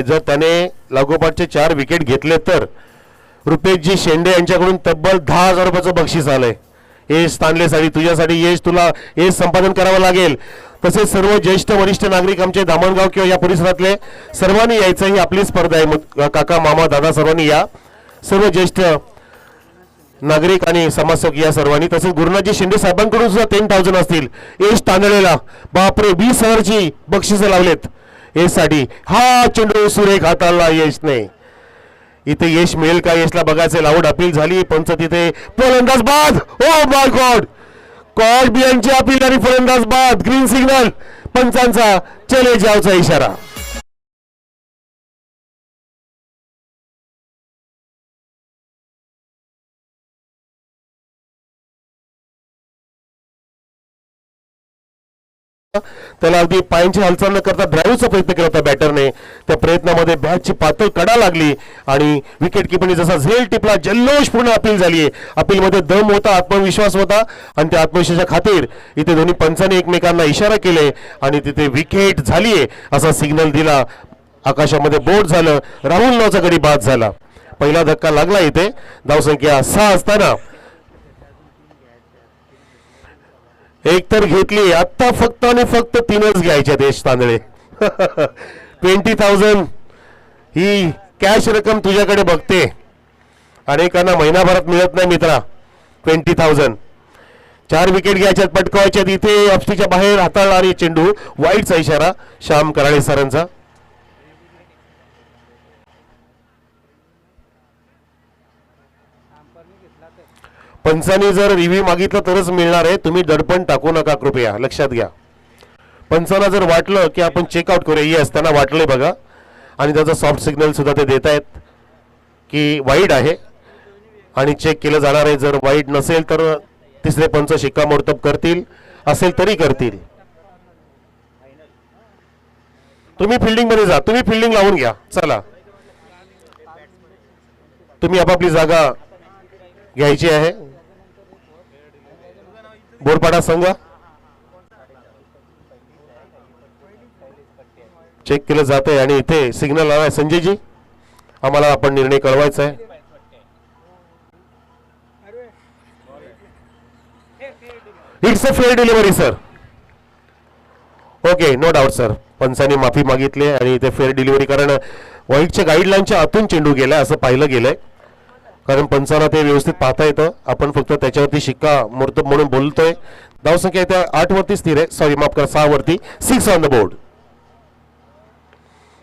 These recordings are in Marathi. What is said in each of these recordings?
आहे. जर त्याने लागोपाठचे 4 विकेट घेतले तर रुपेशजी शेंडे यांच्याकडून तब्बल 10,000 रुपयाचं बक्षीस आलंय. यश तांदलेसाठी तुझ्यासाठी यश तुला यश संपादन करावं लागेल. तसेच सर्व ज्येष्ठ वरिष्ठ नागरिक आमचे दामणगाव किंवा या परिसरातले सर्वांनी यायचं. ही आपली स्पर्धा आहे. काका मामा दादा सर्वांनी या. सर्व ज्येष्ठ नागरिक आणि समाजसेवक या सर्वांनी. तसेच गुरुनाथजी शिंदे साहेबांकडून सुद्धा 10,000 असतील. यश तांदळेला बापरे 20,000ची बक्षिसं लावलेत यशसाठी. हा चेंडू सुरेख हाताळला यशने. इथे यश मिळेल का? यशला बघायचे. लाऊड अपील झाली. पंच तिथे फलंदाज बाद. ओ माय गॉड, कॉड बियांची अपील आणि फलंदाज बाद. ग्रीन सिग्नल पंचांचा. चले जावचा इशारा. त्याला अगदी पायांची हालचाल न करता ड्राईव्हचा प्रयत्न केला होता बॅटरने. त्या प्रयत्नामध्ये बॅटची पातळ कडा लागली आणि विकेट किपरने जसा झेल टिपला. जल्लोषपूर्ण अपील झाली. अपीलमध्ये दम होता, आत्मविश्वास होता आणि त्या आत्मविश्वासाच्या खातीर इथे दोन्ही पंचांनी एकमेकांना इशारा केले आणि तिथे विकेट झालीये असा सिग्नल दिला. आकाशामध्ये बोट झालं. राहुल नावाचा गडी बाद झाला. पहिला धक्का लागला. इथे धावसंख्या 6 असताना एक तर घेतली. आता फक्त आणि फक्त 3च घ्यायच्या यश तांदळे. 20,000 ही कॅश रक्कम तुझ्याकडे बघते. अनेकांना महिनाभरात मिळत नाही मित्रा 20,000. 4 विकेट घ्यायच्यात, पटकवायच्यात. इथे ऑफस्टीच्या बाहेर हाताळणारी चेंडू. वाईटचा इशारा श्याम कराळे सरांचा. पंचांनी जर रिव्ह्यू मागितलं तरच मिळणार आहे. तुम्ही दडपण टाकू नका कृपया, लक्षात घ्या. पंचांना जर वाटलं की आपण चेकआउट करूया, येस त्यांना वाटलंय बघा आणि त्याचा सॉफ्ट सिग्नल सुद्धा ते देत आहेत की वाईड आहे आणि चेक केलं जाणार आहे. जर वाईड नसेल तर तिसरे पंच शिक्कामोर्तब करतील, असेल तरी करतील. तुम्ही फिल्डिंग मध्ये जा, तुम्ही फिल्डिंग लावून घ्या. चला, तुम्ही आपापली जागा घ्यायची आहे. बोरपाडा संघ चेक केलं जात आहे आणि इथे सिग्नल आलाय. संजयजी आम्हाला आपण निर्णय कळवायचा आहे. It's a fair delivery sir. Okay, no doubt sir. पंचांनी माफी मागितली आणि इथे फेअर डिलिव्हरी, कारण वाईटच्या गाईडलाईनच्या आतून चेंडू गेलाय असं पाहिलं गेलंय. कारण पंचांना ते व्यवस्थित पाहता येतं. आपण फक्त त्याच्यावरती शिक्का मोर्तब म्हणून बोलतोय. धावसंख्या त्या 8 वरती स्थिर आहे. सॉरी माफ करा, 6 वरती. 6 ऑन द बोर्ड.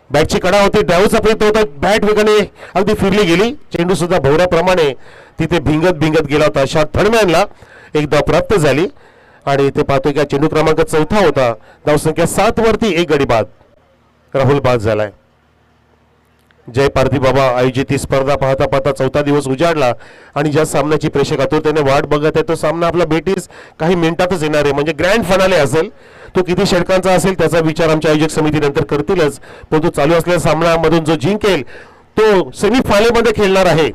बॅटची कडा होती. ड्राईव्हचा प्रयत्न होता. बॅट वेगाने अगदी फिरली गेली. चेंडू सुद्धा भोवऱ्याप्रमाणे तिथे भिंगत गेला होता. शॉट थर्डमॅनला एकदा प्राप्त झाली आणि इथे पाहतोय की चेंडू क्रमांक 4 होता. धावसंख्या 7 वरती. 1 गडी बाद. राहुल बाद झालाय. जय पारधी बाबा आयोजित ही स्पर्धा पाहता पाहता 4था दिवस उजाडला आणि ज्या सामन्याची प्रेक्षक आतुरतेने वाट बघत आहे तो सामना आपला भेटीस काही मिनिटातच येणार आहे. म्हणजे ग्रँड फायनल असेल. तो किती षटकांचा असेल त्याचा विचार आमच्या आयोजक समिती नंतर करतीलच. पण तो चालू असलेल्या सामन्यामधून जो जिंकेल तो सेमीफायनल मध्ये खेळणार आहे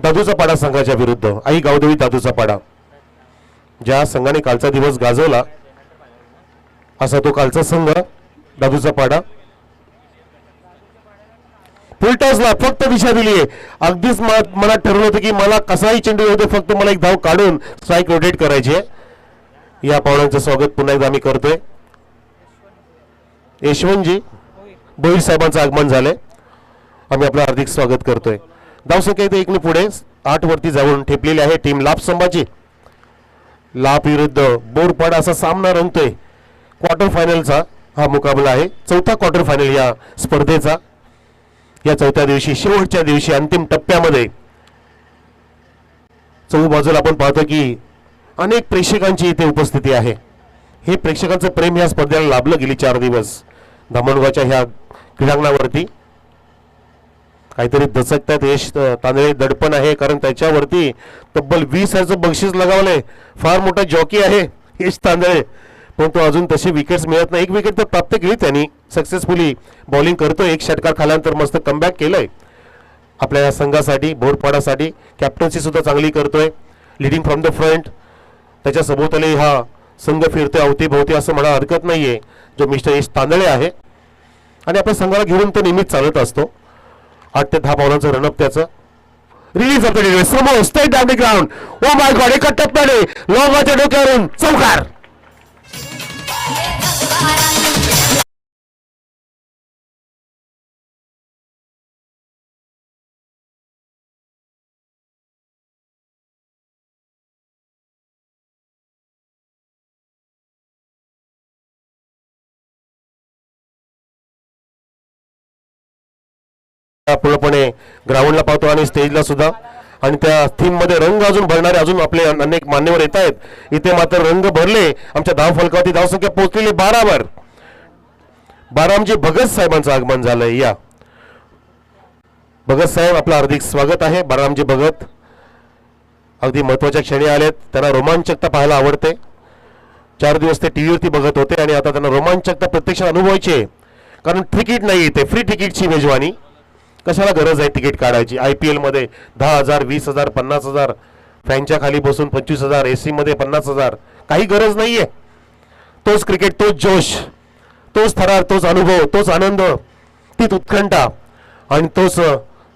दादूचा पाडा संघाच्या विरुद्ध. आई गावदेवी दादूचा पाडा. ज्या संघाने कालचा दिवस गाजवला असा तो कालचा संघ दादूचा पाडा. फुलटॉसला फक्त दिशा दिली आहे. अगदीच मनात ठरवलं होतं की मला कसाही चेंडू येऊ दे, फक्त मला एक धाव काढून स्ट्राईक रोटेट करायची आहे. या पाहुण्यांचं स्वागत पुन्हा एकदा आम्ही करतोय. यशवंतजी भोईर साहेबांचं आगमन झालंय. आम्ही आपलं हार्दिक स्वागत करतोय. धावसंख्या इथे 1 पुढे 8 वरती जाऊन ठेपलेली आहे टीम लाप संभाजी. लाप विरुद्ध बोरपाडा असा सामना रंगतोय. क्वार्टर फायनलचा हा मुकाबला आहे. 4था क्वार्टर फायनल या स्पर्धेचा. या 4थ्या दिवशी, शेवटच्या दिवशी, अंतिम टप्प्यामध्ये चहूबाजूला आपण पाहतो की अनेक प्रेक्षकांची इथे उपस्थिती आहे. हे प्रेक्षकांचं प्रेम या स्पर्धेला लाभलं गेली 4 दिवस. धामणगावच्या ह्या क्रीडांगणावरती काहीतरी दचकतात. यश तांदळे दडपण आहे कारण त्याच्यावरती तब्बल 20,000चं बक्षीस लगावलंय. फार मोठा जॉकी आहे यश तांदळे, पण तो अजून तशी विकेट्स मिळत नाही. 1 विकेट तर प्राप्त केली त्यांनी. सक्सेसफुली बॉलिंग करतोय. 1 षटकार खाल्यानंतर मस्त कमबॅक केलंय आपल्या या संघासाठी, बोरपाडासाठी. कॅप्टन्सी सुद्धा चांगली करतोय. Leading from the front. त्याच्या सभोवताली हा संघ फिरतोय अवतीभोवती असं म्हणा हरकत नाहीये. जो मिस्टर यश तांदळे आहे आणि आपल्या संघाला घेऊन तो नेहमीच चालत असतो. 8 ते 10 पावलांचं रनअप त्याचं. रिलीज ऑफ द डिलिव्हरी समोर straight down the ground. O my God, एका टप्प्याने लॉंगाच्या डोक्यावरून चौकार. पूर्णपणे ग्राउंडला पाहतो आणि स्टेजला सुद्धा. आणि त्या थीम मध्ये रंग अजून भरणारे अजून आपले अनेक मान्यवर येत आहेत. इथे मात्र रंग भरले. आमच्या धाव फलकावरती धावसंख्या पोहोचलेली 12 वर. बारामजी भगत साहेबांचं आगमन झालंय. या भगत साहेब, आपलं हार्दिक स्वागत आहे. बारामजी भगत अगदी महत्वाच्या क्षणी आलेत. त्यांना रोमांचकता पाहायला आवडते. 4 दिवस ते टीव्हीवरती बघत होते आणि आता त्यांना रोमांचकता प्रत्यक्षात अनुभवायची आहे. कारण तिकीट नाही, इथे फ्री तिकीटची मेजवानी. कशाला गरज आहे तिकीट काढायची. IPL मध्ये 10,000, 20,000, 50,000, फॅनच्या खाली बसून 25,000, AC मध्ये 50,000. काही गरज नाहीये. तोच क्रिकेट, तोच जोश, तोच थरार, तोच अनुभव, तोच आनंद, तीच उत्कंठा आणि तोच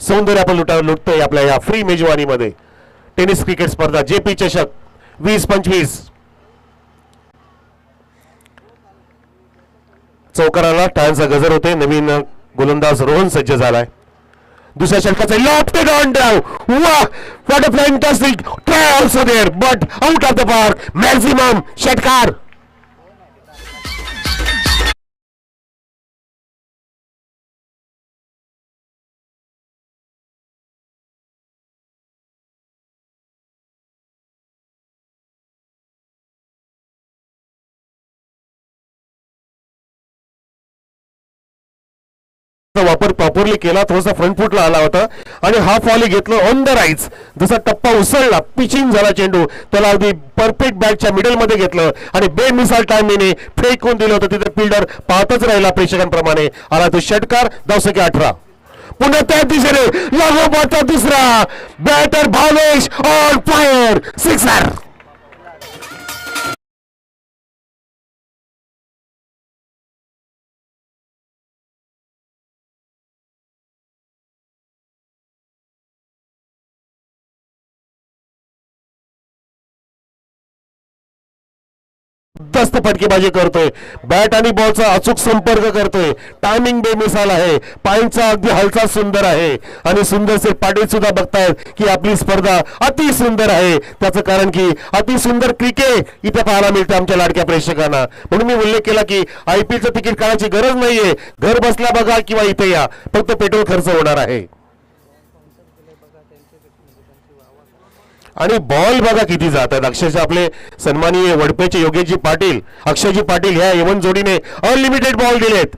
सौंदर्य आपण लुटतोय आपल्या या फ्री मेजवानीमध्ये. टेनिस क्रिकेट स्पर्धा JP चषक 20-25. चौकाराला टाळ्यांचा गजर होते. नवीन गोलंदाज रोहन सज्ज झालाय. दुसऱ्या षटकाचा लॉफ्टेड ऑन ड्राइव. वाह, what a fantastic try also there, but out of the park. Maximum षटकार. वापर प्रॉपरली केला. थोडासा फ्रंट फुटला आला होता आणि हाफ वॉली घेतलं ऑन द राईट्स. जसा टप्पा उसळला, पिचिंग झाला चेंडू, त्याला अगदी परफेक्ट बॅटच्या मिडल मध्ये घेतलं आणि बेमिसाल टाइमीने फेकून दिलं होतं. तिथे फिल्डर पाहतच राहिला प्रेक्षकांप्रमाणे. आला तो षटकार. धावसंख्या 18. पुन्हा त्या दिशेने लागोपाठचा दुसरा. Batter Bhavesh on fire. Sixer. दस्त फटकेबाजी करतोय. बॅट आणि बॉलचा अचूक संपर्क करतोय. टायमिंग बेमिसाल आहे. पायांचा अगदी हालचाल सुंदर आहे. आणि सुंदरसे पाटील सुद्धा बघतायत की आपली स्पर्धा अति सुंदर आहे. त्याचं कारण की अति सुंदर क्रिकेट इथे पाहायला मिळते आमच्या लाडक्या प्रेक्षकांना. म्हणून मी उल्लेख केला की IPLचं तिकीट काढायची गरज नाहीये. घर बसल्या बघा किंवा इथे या. फक्त पेट्रोल खर्च होणार आहे. आणि बॉल बघा किती जातात. अक्षरशः आपले सन्माननीय वडपेचे योगेशजी पाटील, अक्षयजी पाटील ह्या यवन जोडीने अनलिमिटेड बॉल दिलेत.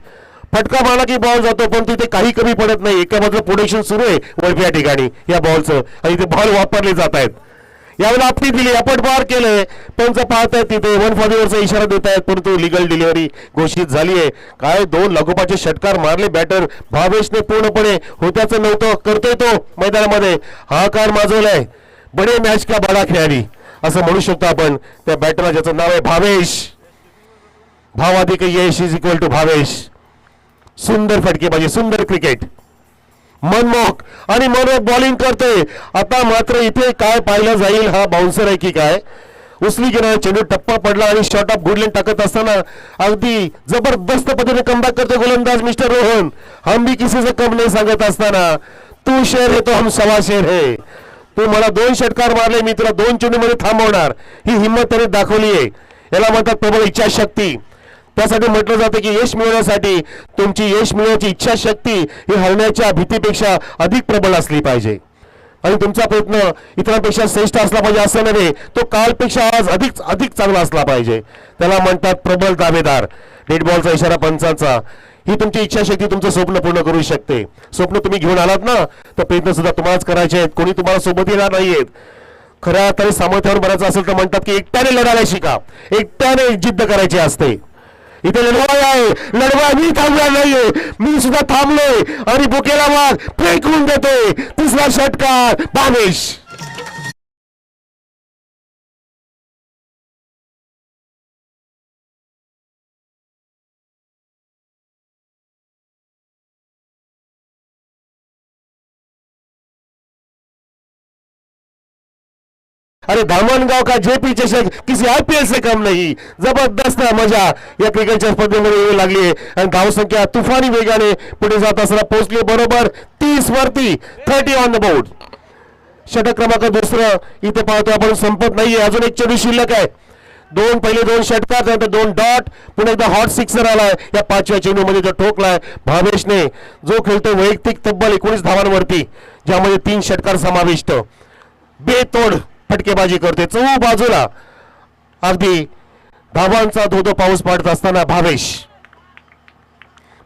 फटका मारला की बॉल जातो, पण तिथे काही कमी पडत नाही. एका बाजूला प्रोडक्शन सुरू आहे वडपे या ठिकाणी या बॉलचं आणि ते बॉल वापरले जात आहेत. यावेळेला आपली दिली, आपण बार केलंय. पंच पाहतायत तिथे 140 इशारा देत आहेत, परंतु लिगल डिलिव्हरी घोषित झाली आहे. काय 2 लागोपाठचे षटकार मारले बॅटर भावेशने. पूर्णपणे होत्याचं नव्हतं, करतोय तो मैदानामध्ये. हा कार माजवलाय. बडे मॅच का बडा खिलाडी असं म्हणू शकतो आपण त्या बॅटरला, ज्याचं नाव आहे भावेश. भाव अधिक यश इज इक्वल टू भावेश. सुंदर फटकेबाजी, सुंदर क्रिकेट, मनमोहक आणि मनोहक बॉलिंग करतोय. आता मात्र इथे काय पाहिलं जाईल, हा बाउन्सर आहे की काय. उचली घेणार चेंडू, टप्पा पडला आणि शॉट ऑफ गुड लेन टाकत असताना अगदी जबरदस्त पद्धतीने कमबॅक करतो गोलंदाज मिस्टर रोहन. हम भी किसी से कम नहीं सांगत असताना, तू शेर है तो हम सवा शेर है. तू मला 2 षटकार मारले, मी तुला 2 चेंडूमध्ये थांबवणार. ही हिंमत त्याने दाखवली आहे. याला म्हणतात प्रबळ इच्छाशक्ती. त्यासाठी म्हटलं जातं की यश मिळवण्यासाठी तुमची यश मिळवण्याची इच्छाशक्ती ही हरण्याच्या भीतीपेक्षा अधिक प्रबळ असली पाहिजे. आणि तुमचा प्रयत्न इतरांपेक्षा श्रेष्ठ असला पाहिजे असं नव्हे, तो कालपेक्षा आज अधिक अधिक चांगला असला पाहिजे. त्याला म्हणतात प्रबळ दावेदार. डेड बॉलचा इशारा पंचांचा. ही तुमची इच्छाशक्ती तुमचं स्वप्न पूर्ण करू शकते. स्वप्न तुम्ही घेऊन आलात ना, तर प्रयत्न सुद्धा तुम्हालाच करायचे आहेत. कोणी तुम्हाला सोबत येणार नाहीयेत. खऱ्या अर्थाने सामर्थ्यावर बरायचं असेल तर म्हणतात की एकट्याने लढायला शिका. एकट्याने जिद्द करायची असते. इथे लढवाय आहे, लढवा. मी थांबणार नाहीये, मी सुद्धा थांबलोय आणि बुकेला माग फेकून देतोय. तिसरा षटकार भावेश. अरे धामणगाव का जेपी चषक किसी आईपीएल से कम नहीं. जबरदस्त मजा या क्रिकेटच्या स्पर्धेमध्ये येऊ लागली आहे आणि धावसंख्या तुफानी वेगाने पुढे जात असताना पोहोचली बरोबर 30 वरती. 30 ऑन द बोर्ड. षटक क्रमांक दुसरं इथे पाहतो आपण संपत नाहीये. अजून एक चेंडू शिल्लक आहे. पहिले दोन षटकार त्यानंतर 2 डॉट. पुन्हा एकदा हॉट सिक्सर आलाय या 5व्या चेंडूमध्ये जो ठोकलाय भावेशने, जो खेळतो वैयक्तिक तब्बल 19 धावांवरती, ज्यामध्ये 3 षटकार समाविष्ट. बेतोड फटकेबाजी करते चौ बाजूला. अगदी धावांचा धोधो पाऊस पडत असताना भावेश.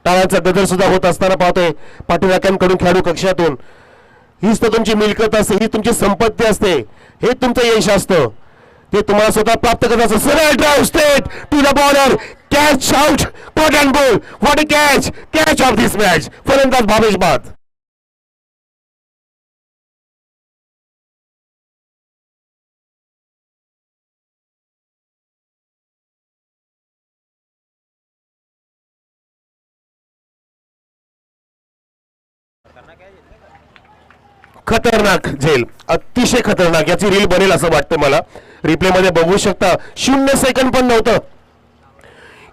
टाळ्यांचा गजर सुद्धा होत असताना पाहतोय पाठीराख्यांकडून खेळाडू कक्षातून. हीच तर तुमची मिळकत असते, ही तुमची संपत्ती असते, हे तुमचं यश असतं. ते तुम्हाला स्वतः प्राप्त करायचं. सरळ drive straight to the bowler. Catch out. Caught and bowl. What a catch of this match. फलंदाज भावेश बाद. खतरनाक झेल, अतिशय खतरनाक. याची रील बनेल असं वाटतं मला. रिप्ले मध्ये बघू शकता 0 सेकंड पण नव्हतं.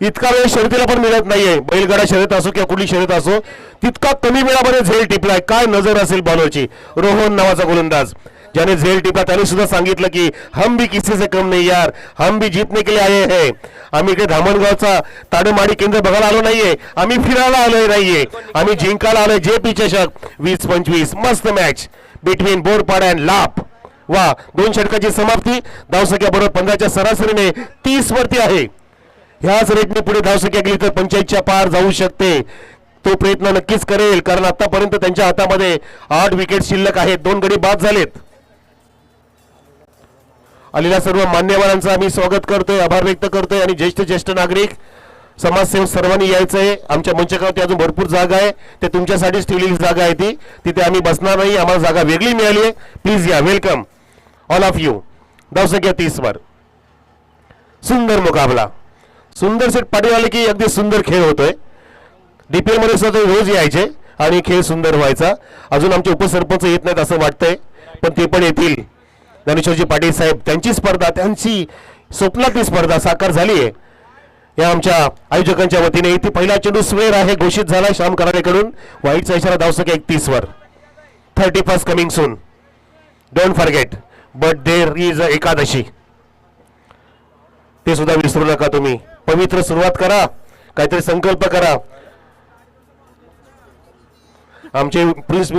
इतका वेळ शर्यतीला पण मिळत नाहीये. बैलगाडा शर्यत असो किंवा कुठली शर्यत असो, तितका कमी वेळामध्ये झेल टिपलाय. काय नजर असेल बॉलरची. रोहन नावाचा गोलंदाज ज्याने झेल टिपला त्याने सुद्धा सांगितलं की हम भी किसी से कम नहीं यार, हम भी जीतने के लिए आए हैं. आम्ही इकडे धामणगावचा ताडमाडी केंद्र बघायला आलो नाहीये, आम्ही फिरायला आलोय नाहीये, आम्ही जिंकायला आलोय जेपी चषक 20-25. मस्त मॅच बिटवीन बोरपाडा अँड लाप. वा, 2 षटकाची समाप्ती. धावसंख्या बरोबर 15च्या सरासरीने 30 वरती आहे. ह्याच रेटने पुढे धावसंख्या गेली तर 45च्या पार जाऊ शकते. तो प्रयत्न नक्कीच करेल, कारण आतापर्यंत त्यांच्या हातामध्ये 8 विकेट शिल्लक आहेत. 2 गडी बाद झालेत. आलेल्या सर्व मान्यवरांचं आम्ही स्वागत करतोय, आभार व्यक्त करतोय. आणि ज्येष्ठ नागरिक, समाजसेवक सर्वांनी यायचंय. आमच्या मंचकावरती अजून भरपूर जागा आहे. ते तुमच्यासाठीच ठेवलेली जागा आहे ती. तिथे आम्ही बसणार नाही, आम्हाला जागा वेगळी मिळाली आहे. प्लीज या. Welcome all of you. धावसंख्या 30 वर. सुंदर मुकाबला. सुंदर सेट पाठी आले की अगदी सुंदर खेळ होतोय. डीपीएल मध्ये सुद्धा रोज यायचे आणि खेळ सुंदर व्हायचा. अजून आमचे उपसरपंच येत नाहीत असं वाटतंय, पण ते पण येतील. ज्ञानेश्वरजी पाटील साहेब, त्यांची स्पर्धा, त्यांची स्वप्नातली स्पर्धा साकार झाली आहे या आमच्या आयोजकांच्या वतीने. इथे पहिला चेंडू स्वेअर आहे, घोषित झाला श्याम कराडेकडून. वाईटचा इशारा. धावसंख्या 31 वर. 31st coming soon. Don't forget, but there is Ekadashi. ते सुद्धा विसरू नका तुम्ही. पवित्र सुरुवात करा, काहीतरी संकल्प करा. आमचे प्रिन्स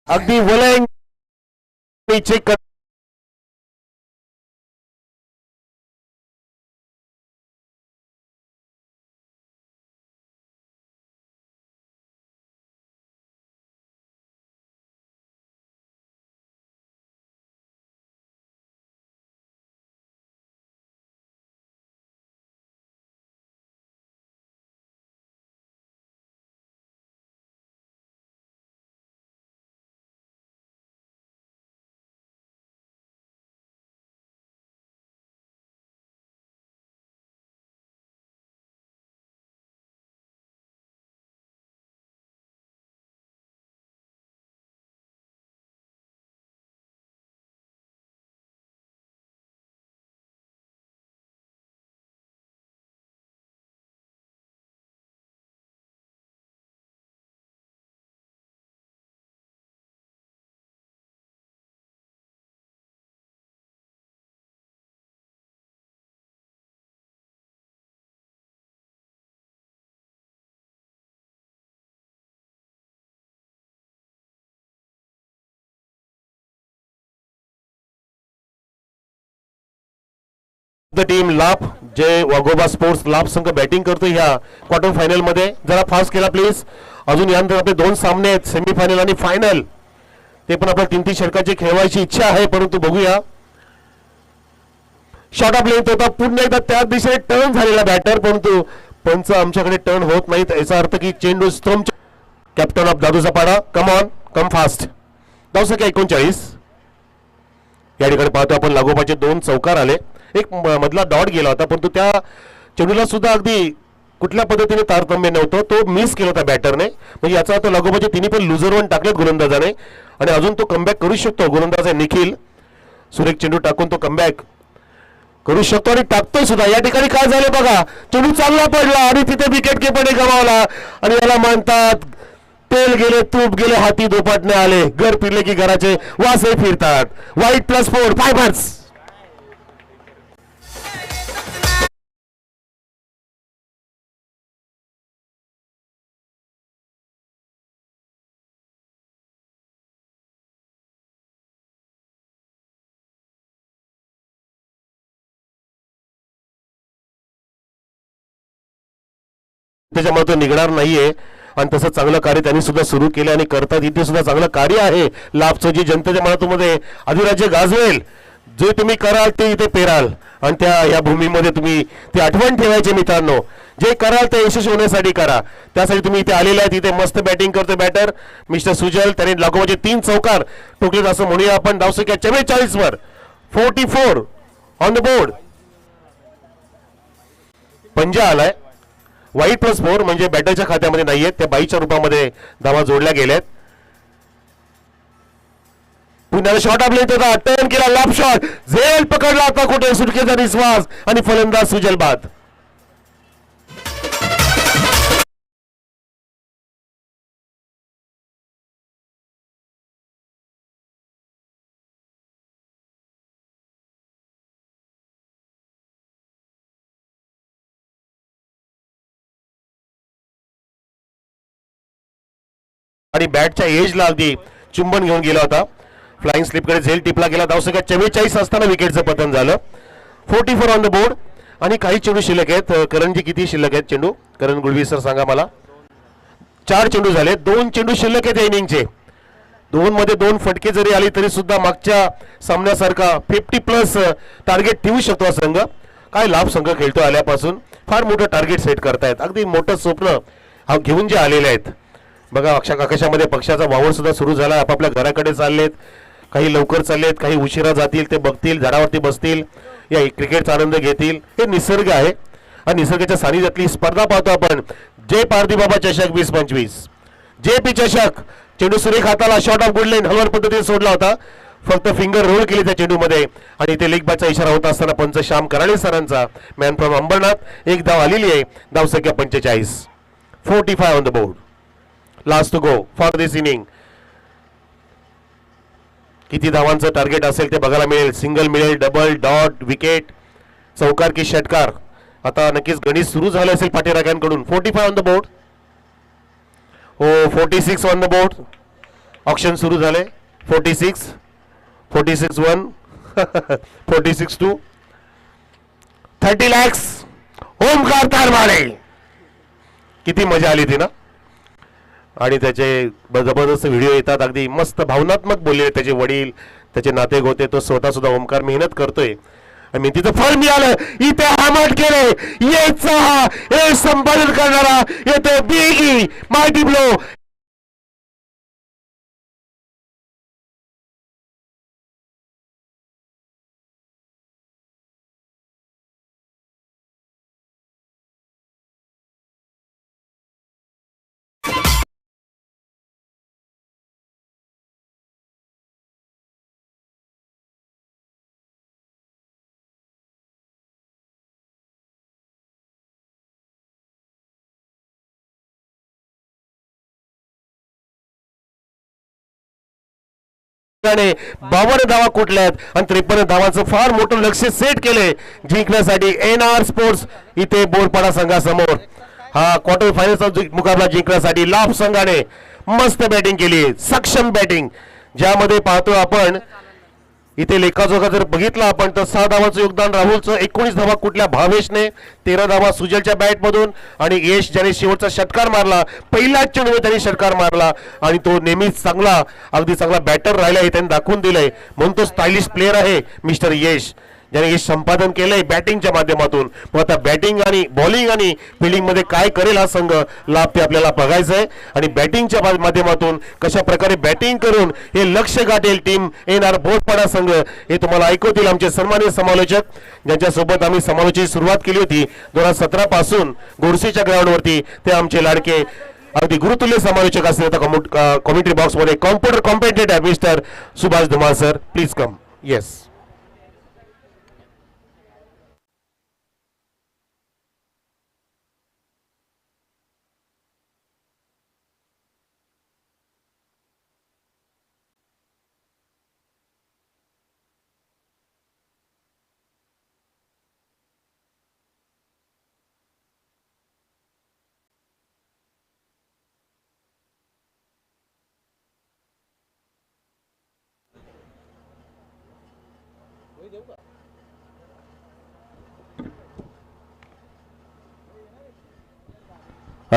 अगदी वलय चेक कर. द टीम लाप, जय वाघोबा स्पोर्ट्स लाप संघ बॅटिंग करतो ह्या क्वार्टर फायनल मध्ये. जरा फास्ट केला प्लीज. अजून यानंतर आपले 2 सामने आहेत, सेमीफायनल आणि फायनल. ते पण आपल्या 3-3 षटकाची खेळवायची इच्छा आहे, परंतु बघूया. शॉट ऑफ लेंथ होता, पुन्हा एकदा त्या दिशेने टर्न झालेला बॅटर, परंतु पंच आमच्याकडे टर्न होत नाहीत. याचा अर्थ की चेंडू कॅप्टन ऑफ दादूचा पाडा. Come on, come fast. धावसंख्या 39. या ठिकाणी पाहतो आपण लागोपाचे 2 चौकार आले, एक मधला डॉट गेला होता, परंतु त्या चेंडूला सुद्धा अगदी कुठल्या पद्धतीने तारतम्य नव्हतं, तो मिस केला होता बॅटरने. म्हणजे याचा अर्थ लागोपाचे तिन्ही पण लुझर वन टाकलेत गोलंदाजाने आणि अजून तो कमबॅक करू शकतो. गोलंदाज आहे निखिल, सुरेख चेंडू टाकून तो कमबॅक करू शकतो आणि टाकतोय सुद्धा. या ठिकाणी काय झालं बघा, चेंडू चांगला पडला आणि तिथे विकेट किपरने गमावला आणि याला म्हणतात तेल गेले तूप गेले हाती दोपाटणे आले, घर फिरले की घराचे वासे फिरतात. वाईट +4 फायबर्स. त्याच्यामुळे तो निघणार नाहीये आणि तसं चांगलं कार्य त्यांनी सुद्धा सुरू केलं आणि करतात. इथे सुद्धा चांगलं कार्य आहे लाभचं, जी जनतेच्या मनातूमध्ये अधिराज्य गाजवेल. जे तुम्ही कराल ते इथे पेराल आणि त्या या भूमीमध्ये तुम्ही ती आठवण ठेवायची मित्रांनो. जे कराल ते यशस्वी होण्यासाठी करा, त्यासाठी तुम्ही इथे आलेले आहेत. इथे मस्त बॅटिंग करतो बॅटर मिस्टर सुजल, त्याने लागोपाचे 3 चौकार ठोकलेत असं म्हणूया आपण. धावसंख्या 44 वर 44 ऑन द बोर्ड. पंजा आलाय. वाईट +4 म्हणजे बॅटरच्या खात्यामध्ये नाहीये, त्या बाईच्या रूपामध्ये धावा जोडल्या गेल्यात. पुण्याला शॉट आपल्या होता, टर्न केला, लाभ शॉट, झेल पकडला आता कुठे सुटकेचा निश्वास आणि फलंदाज सुजल बाद. आणि बॅटच्या एजला अगदी चुंबन घेऊन गेला होता. फ्लाइंग स्लिपकडे झेल टिपला गेला. धावसंख्या 44 असताना विकेटचं पतन झालं. 44 ऑन द बोर्ड आणि काही चेंडू शिल्लक आहेत. करणजी किती शिल्लक आहेत चेंडू? करण गुळवी सर सांगा मला. 4 चेंडू झाले, 2 चेंडू शिल्लक आहेत या इनिंगचे. 2 मध्ये 2 फटके जरी आली तरी सुद्धा मागच्या सामन्यासारखा 50+ टार्गेट ठेवू शकतो हा संघ. काय लाभ संघ खेळतो आल्यापासून फार मोठं टार्गेट सेट करतायत, अगदी मोठं स्वप्न घेऊन जे आलेले आहेत. बघा आकाशामध्ये पक्षाचा वावर सुद्धा सुरू झाला. आपापल्या घराकडे चाललेत, काही लवकर चाललेत, काही उशिरा जातील, ते बघतील, झाडावरती बसतील, या क्रिकेटचा आनंद घेतील. हे निसर्ग आहे आणि निसर्गाच्या सानिध्यातली स्पर्धा पाहतो आपण. जय पारदीबाबा चषक 2025, JP चषक. चेंडू सुरेख हाताला, शॉट ऑफ गुड लाईन हलवण पद्धतीने सोडला होता, फक्त फिंगर रोल केली त्या चेंडूमध्ये आणि इथे लेग बायचा इशारा होता असताना पंच श्याम कराळे सरांचा. Man from Ambernath. एक धाव आलेली आहे. धावसंख्या 45. 45 on the board. Last to go for this inning. किती धावांचं टार्गेट असेल ते बघायला मिळेल. सिंगल मिळेल, डबल, डॉट, विकेट, चौकार की षटकार. आता नक्कीच गणित सुरू झालं असेल पाठीराख्यांकडून. 45 ऑन द बोर्ड. हो 46 ऑन द बोर्ड. ऑप्शन सुरू झाले. 46 46 1 46 2 30 lakhs. ओमकार तारवाळे. किती मजा आली ती ना. आणि त्याचे जबरदस्त व्हिडिओ येतात, अगदी मस्त भावनात्मक बोलले त्याचे वडील, त्याचे नाते गोते. तो स्वतः सुद्धा ओमकार मेहनत करतोय आणि तिचं फळ मिळालं. इथे हामट केले, याचा हे संपादन करणारा येतो बिगी मायटी ब्लो. ने 52 धावा कुठल्यात आणि 53 धावांचं फार मोठं लक्ष सेट केले जिंकण्यासाठी NR स्पोर्ट्स इथे बोरपाडा संघासमोर. हा क्वार्टर फायनलचा मुकाबला जिंकण्यासाठी लाभ संघाने मस्त बॅटिंग केली, सक्षम बॅटिंग, ज्यामध्ये पाहतो आपण इथे लेखाजोखा जर बघितला आपण तर 6 धावांचं योगदान राहुलचं, 19 धावा कुठल्या भावेशने, 13 धावा सुजलच्या बॅटमधून आणि यश ज्याने शेवटचा षटकार मारला, पहिल्याच चेंडूवर त्यांनी षटकार मारला आणि तो नेहमीच चांगला, अगदी चांगला बॅटर राहिला हे त्यांनी दाखवून दिलंय. म्हणून तो स्टायलिश प्लेअर आहे मिस्टर यश. ज्याने हे संपादन केलंय बॅटिंगच्या माध्यमातून. मग आता बॅटिंग आणि बॉलिंग आणि फिल्डिंग मध्ये काय करेल हा संघ लाभ ते आपल्याला बघायचं आहे. आणि बॅटिंगच्या माध्यमातून कशा प्रकारे बॅटिंग करून हे लक्ष्य गाठेल टीम एनआर बोरपाडा संघ हे तुम्हाला ऐकवतील आमचे सन्माननीय समालोचक, ज्यांच्यासोबत आम्ही समालोचनाची सुरुवात केली होती 2017 पासून गोरसीच्या ग्राउंडवरती. ते आमचे लाडके अगदी गुरुतुल्य समालोचक असले आता कॉमेंट्री बॉक्स मध्ये computer competitor mister Subhash Dhumal sir, please come. Yes.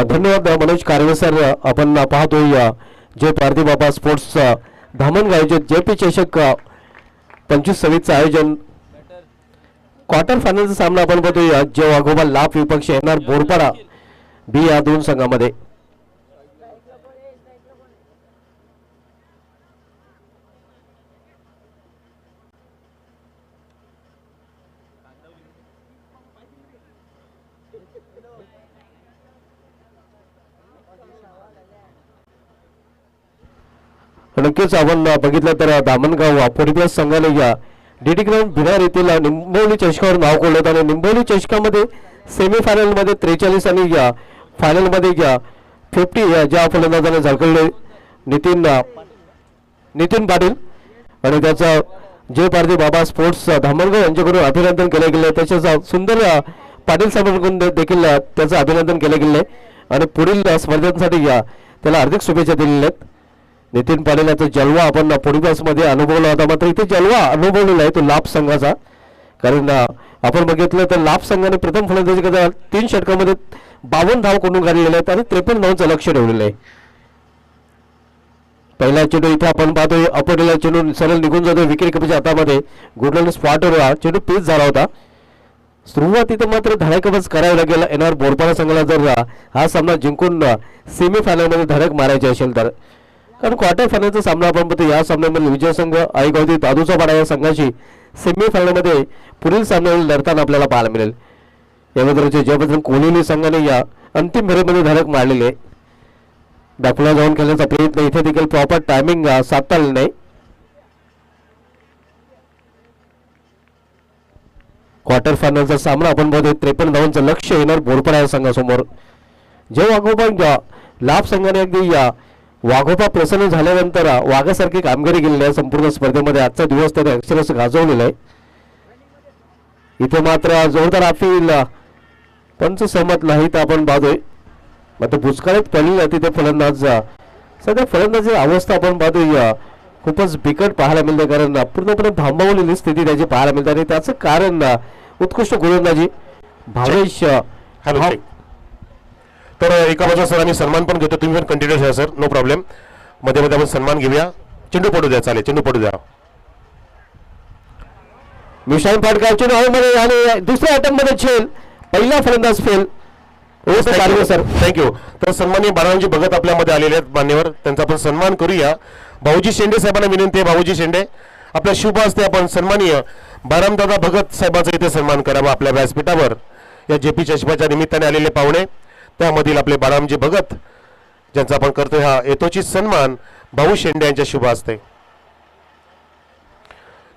धन्यवाद मनोज कारवे सर. आपण पाहतोय जे पारधी बाबा स्पोर्ट्स धामणगाव आयोजित जेपी चषक 25-26 आयोजन क्वार्टर फायनलचा सामना आपण पाहतोय जे वाघोबा लाभ विपक्ष येणार बोरपाडा बी या दोन संघामध्ये. नक्कीच आपण बघितलं तर दामणगाव वापोरी संघाने या डीडी ग्राउंड बिहार येथील निंबोली चषकावर नाव कोरलं आणि निंबोली चषकामध्ये सेमीफायनल मध्ये 43 आणि या फायनल मध्ये या 50 ज्या फलंदाजाने झळकवले नितीन पाटील आणि त्याचा जय पारधी बाबा स्पोर्ट्स धामणगाव यांच्याकडून अभिनंदन केले गेले. तसेच सुंदर पाटील साहेबांकडून देखील त्याचं अभिनंदन केले गेले आणि पुढील स्पर्धेसाठी या त्याला हार्दिक शुभेच्छा दिलेल्या आहेत. नितीन पाटील याचा जलवा आपण पुढील मध्ये अनुभवला होता, मात्र इथे जलवा अनुभवलेला आहे तो लाभ संघाचा. कारण आपण बघितलं तर लाभ संघाने प्रथम फलंदाजी करता 3 षटकामध्ये 52 धाव करून काढलेले आहेत आणि 53 धावांचं लक्ष ठेवलेलं आहे. पहिला चेंडू इथे आपण पाहतोय अपडेला चेंडू सरळ निघून जातो विकेट कपच्या हातामध्ये. गुडलँड स्पॉटवर चेंडू पीच झाला होता. सुरुवातीत मात्र धडाकेबाज करावं लागेल एनआर बोरपाडा संघाला जर हा सामना जिंकून सेमीफायनलमध्ये धडक मारायची असेल तर. कारण क्वार्टर फायनलचा सामना आपण बघतो या सामन्यामध्ये विजय संघ आईगावती दादूचा पाडा या संघाशी सेमीफायनलमध्ये पुढील सामन्यावर लढताना आपल्याला पाहायला मिळेल. याबद्दलचे जयभद्र कोहली संघाने या अंतिम फेरीमध्ये धडक मारलेली आहे. दाखला जाऊन खेळण्याचा प्रयत्न इथे देखील प्रॉपर टायमिंग साधता आले नाही. क्वार्टर फायनलचा सामना आपण बघतोय 53 धावांचं लक्ष येणार बोरपाडा या संघासमोर. जे वाघोबा लाभ संघाने अगदी या वाघोबा प्रसन्न झाल्यानंतर वाघासारखी कामगिरी केलेली आहे संपूर्ण स्पर्धेमध्ये. आजचा दिवस त्याने अक्षरशः गाजवलेला आहे. इथे मात्र जोरदार अपील पंच सहमत नाही तर आपण पाहतोय मात्र भूतकाळात पडलेला तिथे फलंदाज सध्या फलंदाजी अवस्था आपण पाहतोय खूपच बिकट पाहायला मिळते. कारण पूर्णपणे थांबवलेली स्थिती त्याची पाहायला मिळते आणि त्याचं कारण उत्कृष्ट गोलंदाजी भावेश. तर एका बाजूला सर आम्ही सन्मान पण घेतो, तुम्ही पण कंटिन्यू ठेवा सर, नो प्रॉब्लेम. मध्ये मध्ये आपण सन्मान घेऊया. चेंडू पडू द्या, चालेल चेंडू पडू द्या. मिशान फाटका चेंडू मध्ये आणि दुसऱ्या अटेम्प्ट मध्ये खेळ पहिला फलंदाज फेल. Sir thank you. तर सन्माननीय बाळाजी भगत आपल्यामध्ये आलेले आहेत मान्यवर, त्यांचा आपण सन्मान करूया. भाऊजी शेंडे साहेबांना विनंती आहे, भाऊजी शेंडे आपल्या शुभ हस्ते आपण सन्माननीय बारामदादा भगत साहेबांचा इथे सन्मान करावा आपल्या व्यासपीठावर. या जेपी चषकाच्या निमित्ताने आलेले पाहुणे त्यामधील आपले बाळामजी भगत ज्यांचा आपण करतोय हा यथोचित सन्मान भाऊ शेंडे यांच्या शुभ हस्ते.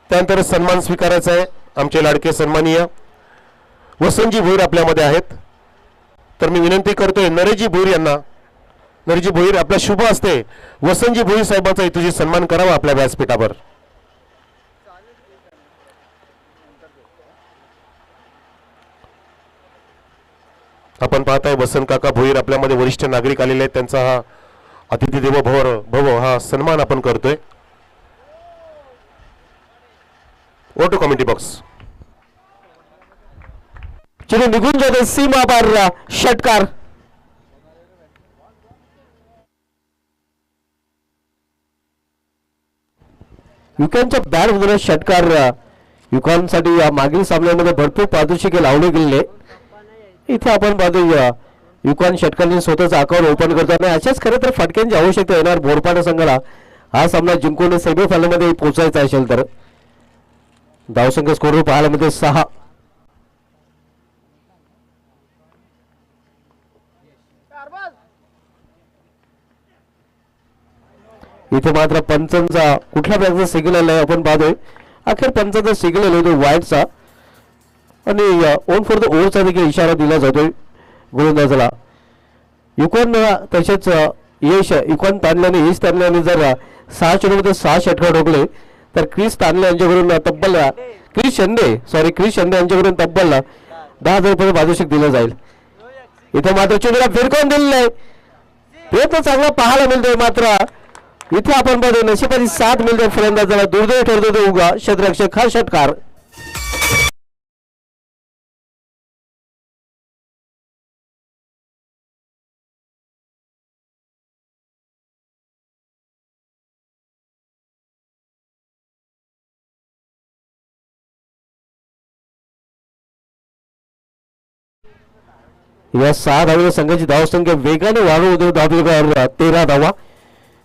त्यानंतर सन्मान स्वीकारायचा आहे आमचे लाडके सन्माननीय वसंतजी भोईर आपल्यामध्ये आहेत. तर मी विनंती करतोय नरेशजी भोईर यांना, नरेशजी भोईर आपल्या शुभ हस्ते वसंतजी भोईर साहेबांचा यथोचित सन्मान करावा आपल्या व्यासपीठावर. आपण पाहताय वसंत काका भोईर आपल्यामध्ये वरिष्ठ नागरिक आलेले आहेत, त्यांचा हा अतिथी देवो भव हा सन्मान आपण करतोय. ओटो कमिटी बॉक्स चेंडू निघून जाते सीमा पार षटकार. युकेच्या बॅट षटकार युकांसाठी या मागील सामन्यामध्ये भरपूर पारितोषिके लावली गेलेले. इथे आपण पाहतोय युकान षटकांनी स्वतःचा अकाउंट ओपन करताना अशाच खरं तर फटक्यांची आवश्यकता येणार बोरपाडा संघाला हा सामना जिंकून सेमीफायनल मध्ये पोहोचायचा असेल तर. धावसंख्या स्कोर पाहायला मध्ये 6. इथे मात्र पंचांचा कुठल्या प्रकारचा सिग्नल आहे आपण पाहतोय. अखेर पंचांचा सिग्नल होतो वाईटचा आणि ओन फॉर द ओव्हरचा देखील इशारा दिला जातोय गोलंदाजाला. युकॉन तसेच यश युकॉन ताणल्याने यश ताणल्याने जर 6 चेंडूमध्ये 6 षटकार ठोकले तर क्रिस ताणले यांच्याकडून तब्बल क्रिस शिंदे यांच्याकडून तब्बल 10,000 रुपये पारितोषिक दिलं जाईल. इथे मात्र चेंडूला फिरकवून दिलेलं आहे. प्रयत्न चांगला पाहायला मिळतोय मात्र इथे आपण बघतो नशिबाची साथ मिळते फलंदाजाला. दुर्दैव ठरतो तो उगा क्षेत्ररक्षक हा षटकार. या 6 धावेच्या संघाची धावसंख्या वेगाने वाढवून होते. धावफलकावर 13 धावा.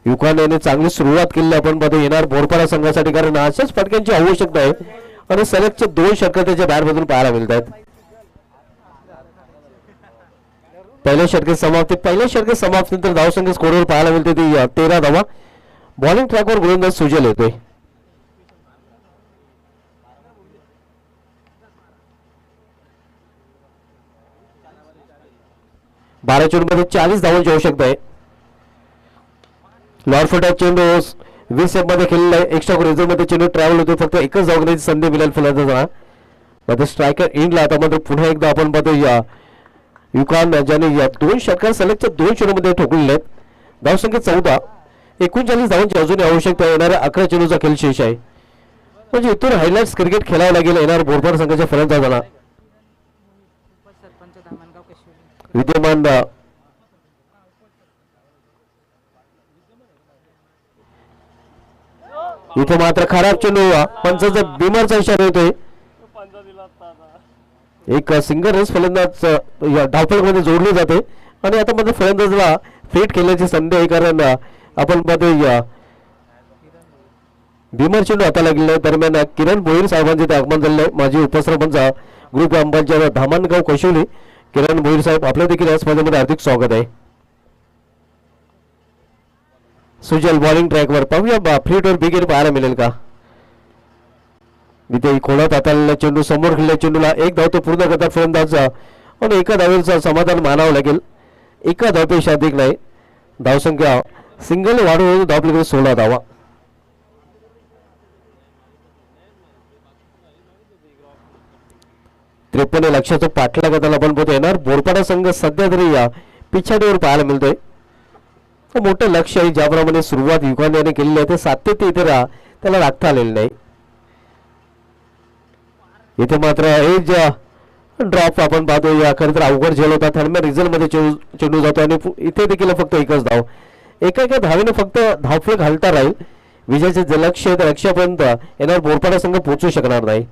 युकान याने चांगली सुरुवात केली आपण मध्ये येणार बोरपाडा संघासाठी कारण अशाच फटक्यांची आवश्यकता आहे आणि सलगचे 2 षटकार त्याच्या बॅटमधून पाहायला मिळत आहेत. पहिल्या षटके समाप्तीनंतर धावसंख्या स्कोरवर पाहायला मिळते ती 13 धावा. बॉलिंग ट्रॅकवर गोलंदाज सुजल येतोय. बारा चेंडूमध्ये 40 धावांची आवश्यकता आहे. लॉर्ड फुटा चेंडू 20 मध्ये खेळलेला आहे. एक्स्ट्रा रिझर्व्ह मध्ये चेंडू ट्रॅव्हल होतो. फक्त एकच धाव घेण्याची संधी मिळेल फलंदाजाला. मात्र स्ट्रायकर इंडला आता मात्र पुन्हा एकदा आपण पाहतो युकान ज्याने या 2 षटकार सलगच्या 2 चेंडूमध्ये ठोकलेले आहेत. धावसंख्या 14. 39 धावांची अजून आवश्यकता येणाऱ्या 11 चेंडूचा खेळ शेष आहे. म्हणजे इथून हायलाइट्स क्रिकेट खेळावं लागेल येणार बोरपाडा संघाच्या फलंदाजाला. विद्यमान इथे मात्र खराब चेंडू पंचाचा बिमारचा इशारा येतोय. एक सिंगल रेस फलंदाज या धावफलकामध्ये जोडली जाते आणि आता मात्र फलंदाजाला फेट खेळण्याची संधी आहे कारण आपण पाहतोय बिमार चेंडू हाताला गेला. दरम्यान किरण भोईर साहेबांचे ते आगमन झाले. माजी उपसरपंच ग्रुप ग्रामपंचायत धामणगाव कशोली किरण भोईर साहेब आपलं देखील या स्पर्धेमध्ये हार्दिक स्वागत आहे. सुजल बॉलिंग ट्रॅकवर पाहूया फ्रीटवर बिगेन पाहायला मिळेल का. इथे खोळात हाताळलेला चेंडू समोर खेळलेल्या चेंडूला 1 धाव तो पूर्ण करतात फलंदाज आणि एका धावेचं समाधान मानावं लागेल. एका धावपेक्षा अधिक नाही. धावसंख्या सिंगल वाढवून धावपलीकडे 16 धावा. त्रेपन्न लक्षाचं पाठलाग आता आपण बघतो येणार बोरपाडा संघ सध्या तरी या पिछाडीवर पाहायला मिळतोय. मोठं लक्ष आहे ज्याप्रमाणे सुरुवात युकान याने केलेली आहे ते सातत्य इथे त्याला राखता आलेलं नाही. इथे मात्र एज ड्रॉप आपण पाहतो या खरं तर अवघड झेल होता. थर्मल रिझल्ट मध्ये चेंडू जातो आणि इथे देखील फक्त एकच धाव. एका धावेने फक्त धावफलक हलता राहील. विजयाचे जे लक्ष्य आहे लक्ष्यापर्यंत येणार बोरपाडा संघ पोहोचू शकणार नाही.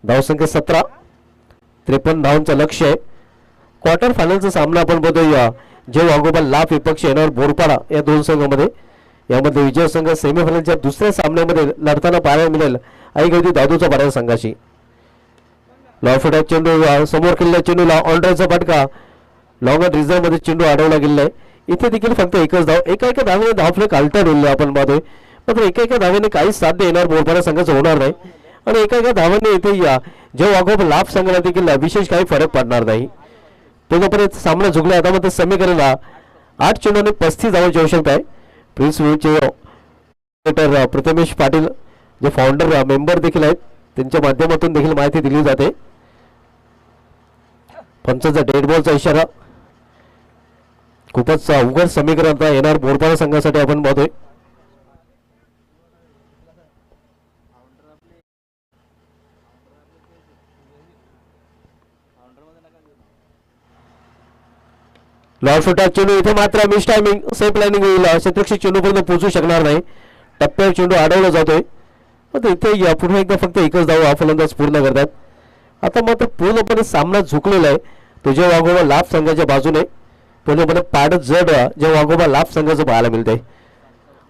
धावसंख्या 17. 53 धावांचं लक्ष आहे. क्वार्टर फायनलचा सामना आपण बघतोय जे वाघोबा लाभ विपक्ष येणार बोरपाडा या 2 संघामध्ये. यामध्ये विजय संघ सेमीफायनलच्या दुसऱ्या सामन्यामध्ये लढताना पाहायला मिळेल आईगवती दादूचा पाडा संघाशी. लॉफुटा चेंडू समोर केलेल्या चेंडूला ऑनड्रायचा फटका. लॉंग रिझर्व्ह मध्ये चेंडू अडवला गेलेला आहे. इथे देखील फक्त एकच धाव. एका धावेने धावफलक आलटा डोलले आपण पाहतोय. मात्र एका धावेने काहीच साध्य येणार बोरपाडा संघाचं होणार नाही आणि एका धावाने इथे जे वाघोबा लाभ संघाला देखील विशेष काही फरक पडणार नाही. तोपर्यंत सामना झुकला. आता मात्र समीकरणाला 8 चेंडूने 35 धावांची आवश्यकता आहे. प्रिन्स व्ह्यूचे प्रथमेश पाटील जे फाउंडर मेंबर देखील आहेत त्यांच्या माध्यमातून देखील माहिती दिली जाते. पंचाचा डेड बॉलचा इशारा. खूपच अवघड समीकरण आता येणार बोरपाडा संघासाठी आपण पाहतोय. लॉर्ड फुटा चेंडू इथे मात्र मिस टायमिंग सेफ लाईनिंग होईल. क्षेत्ररक्षक चेंडू पर्यंत पोहोचू शकणार नाही. टप्प्यावर चेंडू अडवला जातोय. मग इथे पुन्हा एकदा फक्त एकच धाव हा फलंदाज पूर्ण करतात. आता मात्र पूर्णपणे सामना झुकलेला आहे तो जे वाघोबा लाभ संघाच्या बाजूने. पूर्णपणे पाड जड जे वाघोबा लाभ संघाचं पाहायला मिळतंय.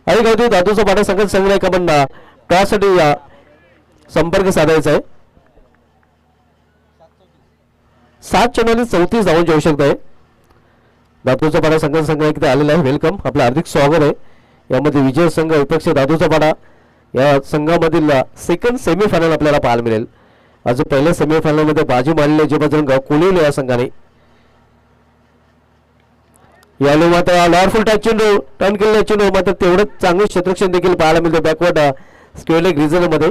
आणि काय धातूचा पाडा संघात संघनायकांना त्यासाठी संपर्क साधायचा आहे. 7 चेंडूंनी 34 धावांची आवश्यकता आहे. धातूचा पाडा संघाचा संघनायक आलेला आहे. वेलकम, आपलं हार्दिक स्वागत आहे. यामध्ये विजय संघ विपक्ष धातूचा पाडा या संघामधील सेकंड सेमीफायनल आपल्याला पाहायला मिळेल. आज पहिल्या सेमीफायनलमध्ये बाजी मारलेले जे बजरंग कोलिवले या संघाने. यावेळी मात्र लॉरफुल टच चेंडू टर्न केलेला चेंडू मात्र तेवढंच चांगलं क्षेत्ररक्षण देखील पाहायला मिळतं बॅकवर्ड स्क्वेअर रिजन मध्ये.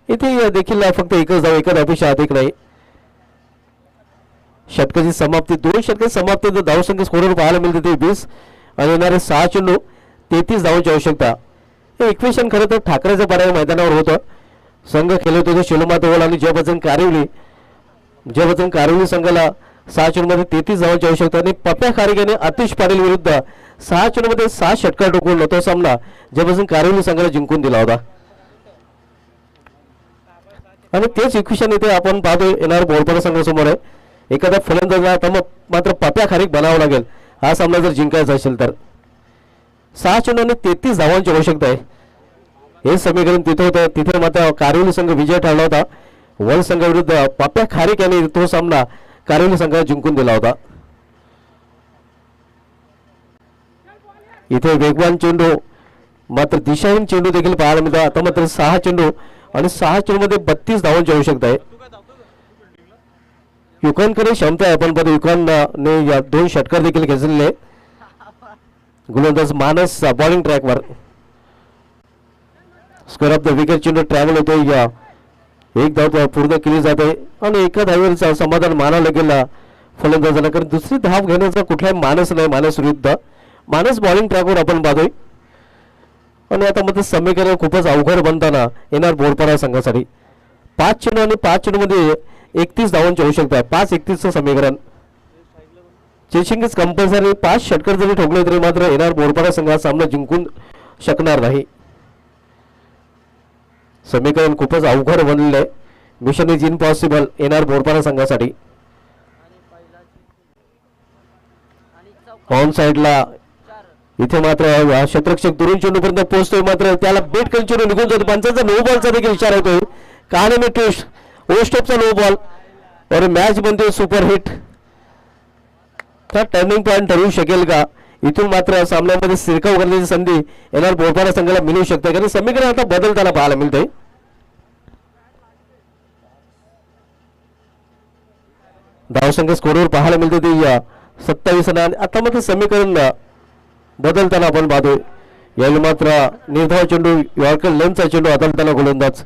इथे देखील फक्त एकच धाव एका धावेपेक्षा अधिक नाही. षटकाची समाप्ती 2 षटकाची समाप्ती धावसंख्या स्कोरवर पाहायला मिळते ते 20 आणि येणारे 6 चेंडू 33 धावांची आवश्यकता. हे इक्वेशन खरं तर ठाकरेच्या पाड्या मैदानावर होतं. संघ खेळत होते शिलोमातोवल आणि जयबजरंग कारिवली संघाला 6 चेंडूमध्ये 33 धावांची आवश्यकता आणि पप्या खारीक याने आतिश पाटील विरुद्ध 6 चेंडूमध्ये 6 षटकार ठोकून तो सामना जयबजरंग कारिवली संघाला जिंकून दिला होता. आणि तेच इक्वेशन इथे आपण पाहतोय येणार बोलपाडा संघासमोर आहे. एखादा फलंदाज मात्र पप्या खारीक बनावं लागेल हा सामना जर जिंकायचा असेल तर. 6 चेंडूंनी 33 धावांची आवश्यकता आहे. हे समीकरण तिथे होतं. तिथे मात्र कारिवली संघ विजय ठरला होता. वल संघाविरुद्ध पप्या खारीक यांनी तो सामना कारिवली संघाला जिंकून दिला होता. इथे वेगवान चेंडू मात्र दिशाहीन चेंडू देखील पाहायला मिळतात. आता मात्र 6 चेंडू आणि 6 चेंडूमध्ये 32 धावांची आवश्यकता आहे. युकानकडे क्षमता आहे. आपण युकानने या 2 षटकार देखील खेचलेले. गोलंदाज मानस बॉलिंग ट्रॅकवर स्क्वेअर ऑफ द विकेट चेंडू ट्रॅव्हल होतो. या एक धाव पूर्ण केली जाते आणि एका धावेवर समाधान मानायला गेला फलंदाजाला, कारण दुसरी धाव घेण्याचा कुठलाही मानस नाही. मानस बॉलिंग ट्रॅकवर आपण पाहतोय. आणि आता मात्र समीकरण खूपच अवघड बनताना येणार बोरपाडा संघासाठी. 5 चेंडू आणि 5 चेंडूमध्ये 31 धावांची आवश्यकता आहे. 5-31चं समीकरण. Chasing is compulsory. 5 षटकार जरी ठोकले तरी मात्र येणार बोरपाडा संघ सामना जिंकून शकणार नाही. समीकरण खूपच अवघड बनलेलं आहे. मिशन इज इम्पॉसिबल येणार बोरपाडा संघासाठी. ऑन साइडला इथे मात्र क्षेत्ररक्षक दुरून चेंडूपर्यंत पोहोचतोय. मात्र त्याला बेट करून चेंडू निघून जातो. पंचाचा नो बॉलचा देखील इशारा येतोय. कहाणी में ट्विस्ट. ओस्टॉपचा नो बॉल और मॅच बनते सुपर हिट. टर्निंग पॉइंट ठरवू शकेल का? इथून मात्र सामन्यामध्ये शिरकाव करण्याची संधी येणार बोरपाडा संघाला मिळू शकते, कारण समीकरण आता बदलताना पाहायला मिळते. धावसंख्या स्कोरवर पाहायला मिळते ते 27 आणि आता मात्र समीकरण बदलताना आपण पाहतोय. यावेळी मात्र निर्धाव चेंडू यॉर्कर लेनचा चेंडू हाताळताना गोलंदाज.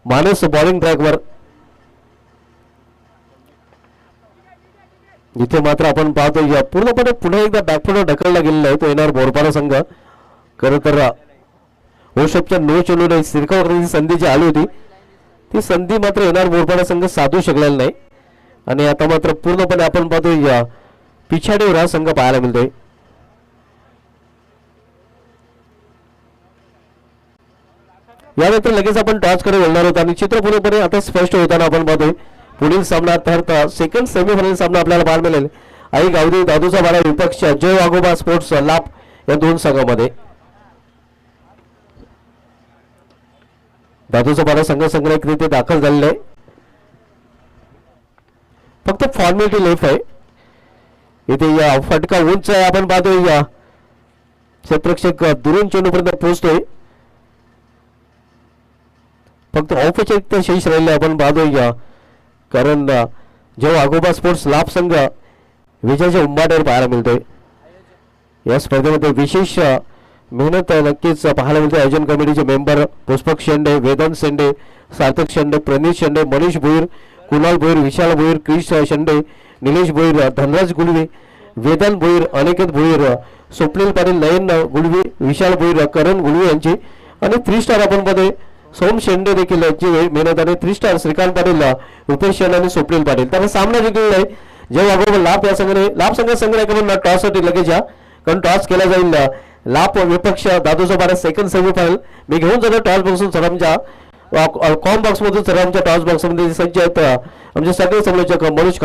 मानस बॉलिंग ट्रॅकवर. इथे मात्र आपण पाहतो या पूर्णपणे पुन्हा एकदा बॅकफुटवर ढकलला गेलेला आहे तो येणार बोरपाडा संघ. खरं तर ओशपच्या नो चेंडूने शिरकाव करण्याची संधी जी आली होती ती संधी मात्र येणार बोरपाडा संघ साधू शकलेला नाही. आणि आता मात्र पूर्णपणे आपण पाहतो या पिछाडीवर हा संघ पाहायला मिळतोय. यानंतर लगेच आपण टॉस कडे वळणार आहोत आणि चित्र पूर्णपणे आता स्पष्ट होताना आपण पाहतोय. पुढील सामना अर्थात सेकंड सेमीफायनल सामना आपल्याला पाहायला मिळेल. आई गावदी दादूचा बारा विपक्ष जय वाघोबा स्पोर्ट्स लाभ या 2 संघामध्ये. दादूचा बारा संघ संघात दाखल झालेला आहे. फक्त फॉर्मॅलिटी लेफ आहे इथे. या फटका उंच आहे आपण पाहतोय. या क्षेत्ररक्षक दुरून चेंडूपर्यंत पोहोचतोय. फक्त औपचारिक शेष राहिले आपण पाहतोय. या कारण जेव्हा वाघोबा स्पोर्ट्स लाभ संघ विजयाच्या उंबाट्यावर पाहायला मिळतोय. या स्पर्धेमध्ये विशेष मेहनत नक्कीच पाहायला मिळते. आयोजन कमिटीचे मेंबर पुष्पक शेंडे, वेदांत शेंडे, सार्थक शेंडे, प्रणीत शेंडे, मनीष भोईर, कुणाल भोईर, विशाल भोईर, क्रिश शेंडे, निलेश भोईर, धनराज गुलवे, वेदांत भोईर, अनिकेत भोईर, स्वप्नील पाटील, नयन गुलवे, विशाल भोईर, करण गुलवे यांची. आणि 3 स्टार आपण मध्ये सोम शेंडे देखील यांची मेहनत आणि 3 स्टार श्रीकांत पाटील, रुपेश शेंडे आणि स्वप्नील पाटील. त्याला सामना जिंकलेला आहे जे वाघोबा लाभ या संघाने लाभ संघ टॉससाठी लगेच या, कारण टॉस केला जाईल लाभ विपक्ष दादूचा बारा सेकंड सेमीफायनल. मी घेऊन जातो टॉस बॉक्सून सर आमच्या कॉम बॉक्स मधून सर आमच्या टॉस बॉक्स मध्ये सज्ज आहेत आमचे सगळे समालोचक मनोज